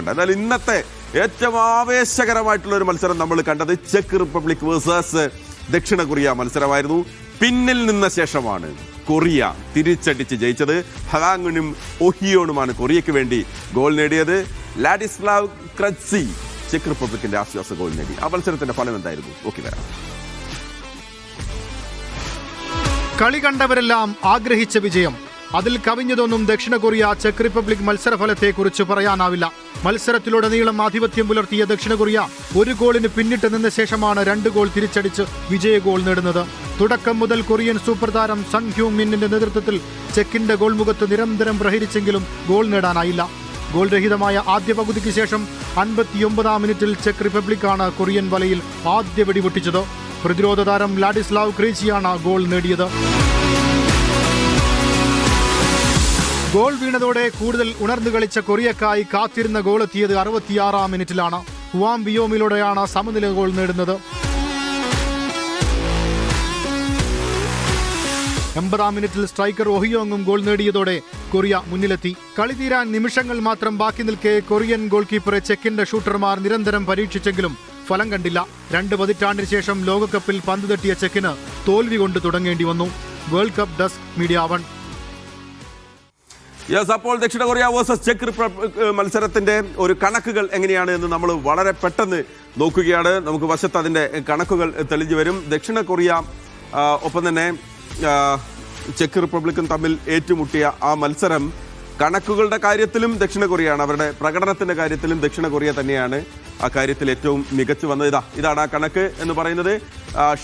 എന്നാൽ ഇന്നത്തെ ഏറ്റവും ആവേശകരമായിട്ടുള്ള ഒരു മത്സരം നമ്മൾ കണ്ടത് ചെക്ക് റിപ്പബ്ലിക് വേഴ്സസ് ദക്ഷിണ കൊറിയ മത്സരമായിരുന്നു. പിന്നിൽ നിന്ന ശേഷമാണ് കൊറിയ തിരിച്ചടിച്ച് ജയിച്ചത്. ഹവാങ്ങുനും ഒഹിയോണുമാണ് കൊറിയയ്ക്ക് വേണ്ടി ഗോൾ നേടിയത്. ലാഡിസ്ലാവ് ക്രറ്റ്സി ചെക്ക് റിപ്പബ്ലിക്കിന്റെ ആശ്വാസ ഗോൾ നേടി. ആ മത്സരത്തിന്റെ ഫലം എന്തായിരുന്നു? നോക്കി വരാം. കളി കണ്ടവരെല്ലാം ആഗ്രഹിച്ച വിജയം. അതിൽ കവിഞ്ഞതൊന്നും ദക്ഷിണ കൊറിയ ചെക്ക് റിപ്പബ്ലിക് മത്സരഫലത്തെക്കുറിച്ച് പറയാനാവില്ല. മത്സരത്തിലുടനീളം ആധിപത്യം പുലർത്തിയ ദക്ഷിണ കൊറിയ ഒരു ഗോളിന് പിന്നിട്ട് നിന്ന ശേഷമാണ് 2 ഗോൾ തിരിച്ചടിച്ച് വിജയ ഗോൾ നേടുന്നത്. തുടക്കം മുതൽ കൊറിയൻ സൂപ്പർ താരം സൺ ഹ്യൂങ് മിന്നിന്റെ നേതൃത്വത്തിൽ ചെക്കിന്റെ ഗോൾ മുഖത്ത് നിരന്തരം പ്രഹരിച്ചെങ്കിലും ഗോൾ നേടാനായില്ല. ഗോൾ രഹിതമായ ആദ്യ പകുതിക്ക് ശേഷം 59-ാം മിനിറ്റിൽ ചെക്ക് റിപ്പബ്ലിക്കാണ് കൊറിയൻ വലയിൽ ആദ്യ വെടി പൊട്ടിച്ചത്. പ്രതിരോധ താരം ലാഡിസ്ലാവ് ക്രീച്ചിയാണ് ഗോൾ നേടിയത്. ഗോൾ വീണതോടെ കൂടുതൽ ഉണർന്നു കളിച്ച കൊറിയക്കായി കാത്തിരുന്ന ഗോളെത്തിയത് 66-ാം മിനിറ്റിലാണ്. ഹുവാം ബിയോമിലൂടെയാണ് സമനില ഗോൾ നേടുന്നത്. 80-ാം മിനിറ്റിൽ സ്ട്രൈക്കർ ഒഹിയോങ്ങും ഗോൾ നേടിയതോടെ കൊറിയ മുന്നിലെത്തി. കളി തീരാൻ നിമിഷങ്ങൾ മാത്രം ബാക്കി നിൽക്കെ കൊറിയൻ ഗോൾ കീപ്പറെ ചെക്കിന്റെ ഷൂട്ടർമാർ നിരന്തരം പരീക്ഷിച്ചെങ്കിലും ഫലം കണ്ടില്ല. 2 പതിറ്റാണ്ടിന് ശേഷം ലോകകപ്പിൽ പന്ത് തട്ടിയ ചെക്കിന് തോൽവി കൊണ്ട് തുടങ്ങേണ്ടി വന്നു. World cup desk media 1. അപ്പോൾ ദക്ഷിണ കൊറിയ വേഴ്സസ് ചെക്ക് റിപ്പബ്ലിക് മത്സരത്തിന്റെ ഒരു കണക്കുകൾ എങ്ങനെയാണ് എന്ന് നമ്മൾ വളരെ പെട്ടെന്ന് നോക്കുകയാണ്. നമുക്ക് വശത്ത് അതിന്റെ കണക്കുകൾ തെളിഞ്ഞു വരും. ദക്ഷിണ കൊറിയ ഒപ്പം തന്നെ ചെക്ക് റിപ്പബ്ലിക്കും തമ്മിൽ ഏറ്റുമുട്ടിയ ആ മത്സരം കണക്കുകളുടെ കാര്യത്തിലും ദക്ഷിണ കൊറിയയാണ്, അവരുടെ പ്രകടനത്തിന്റെ കാര്യത്തിലും ദക്ഷിണ കൊറിയ തന്നെയാണ് ആ കാര്യത്തിൽ ഏറ്റവും മികച്ചു വന്നത്. ഇതാണ് ആ കണക്ക് എന്ന് പറയുന്നത്.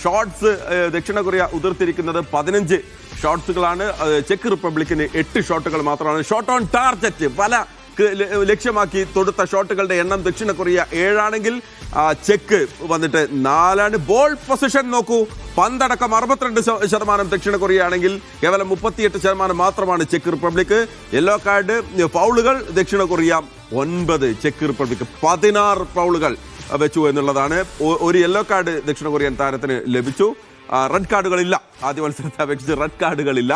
ഷോട്ട്സ് ദക്ഷിണ കൊറിയ ഉതിർത്തിരിക്കുന്നത് 15 ഷോട്ട്സുകളാണ്. ചെക്ക് റിപ്പബ്ലിക്കിന് 8 ഷോട്ടുകൾ മാത്രമാണ്. ഷോട്ട് ഓൺ ടാർഗറ്റ് പല ലക്ഷ്യമാക്കി തൊടുത്ത ഷോട്ടുകളുടെ എണ്ണം ദക്ഷിണ കൊറിയ 7 ആണെങ്കിൽ ചെക്ക് വന്നിട്ട് 4 ആണ്. ബോൾ പൊസിഷൻ നോക്കൂ, പന്തടക്കം 62% ദക്ഷിണ കൊറിയ ആണെങ്കിൽ കേവലം 38% മാത്രമാണ് ചെക്ക് റിപ്പബ്ലിക്ക്. യെല്ലോ കാർഡ് ഫൗളുകൾ ദക്ഷിണ കൊറിയ 9, ചെക്ക് റിപ്പബ്ലിക്ക് 16 ഫൗളുകൾ വെച്ചു എന്നുള്ളതാണ്. ഒരു യെല്ലോ കാർഡ് ദക്ഷിണ കൊറിയൻ താരത്തിന് ലഭിച്ചു. റെഡ് കാർഡുകളില്ല. ആദ്യ മത്സരത്തെ അപേക്ഷിച്ച് റെഡ് കാർഡുകളില്ല.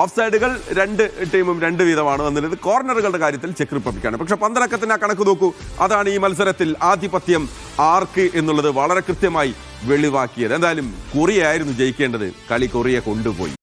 ഓഫ് സൈഡുകൾ 2 ടീമും 2 വീതമാണ് വന്നിരുന്നത്. കോർണറുകളുടെ കാര്യത്തിൽ ചെക്ക് റിപ്പബ്ലിക്കാണ്. പക്ഷെ പന്തടക്കത്തിന് ആ കണക്ക് നോക്കൂ, അതാണ് ഈ മത്സരത്തിൽ ആധിപത്യം ആർക്ക് എന്നുള്ളത് വളരെ കൃത്യമായി വെളിവാക്കിയത്. എന്തായാലും കൊറിയ ആയിരുന്നു ജയിക്കേണ്ടത്. കളി കൊറിയ കൊണ്ടുപോയി.